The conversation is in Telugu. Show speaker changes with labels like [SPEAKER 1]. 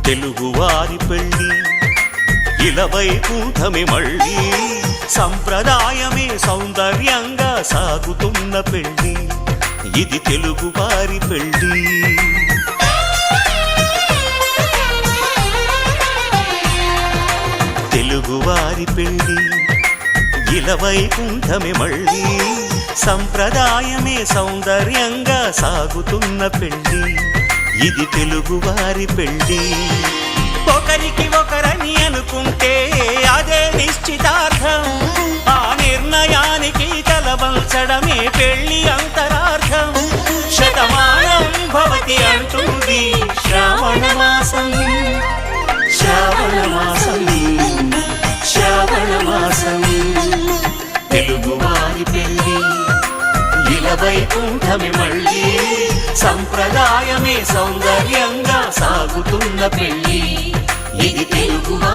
[SPEAKER 1] తెలుగువారి పెళ్ళి ఇలవైకుంఠమే మళ్ళీ సంప్రదాయమే సౌందర్యంగా సాగుతున్న పెళ్ళి ఇది తెలుగువారి పెళ్ళి తెలుగువారి పెళ్ళి ఇలవైకుంఠమే మళ్ళీ సంప్రదాయమే సౌందర్యంగా సాగుతున్న పెళ్ళి ఇది తెలుగువారి పెళ్ళి ఒకరికి ఒకరని అనుకుంటే అదే నిశ్చితార్థం ఆ నిర్ణయానికి తలవంచడమే పెళ్ళి అంతరార్థం శతమానం భవతి అంటుంది శ్రావణ మాసం శ్రావణ మాసం శ్రావణ మాసం తెలుగువారి పెళ్ళి ఇలవైకుంఠమే మళ్ళీ సంప్రదాయమే సౌందర్యంగా సాగుతున్న పెళ్ళి ఇది తెలుగు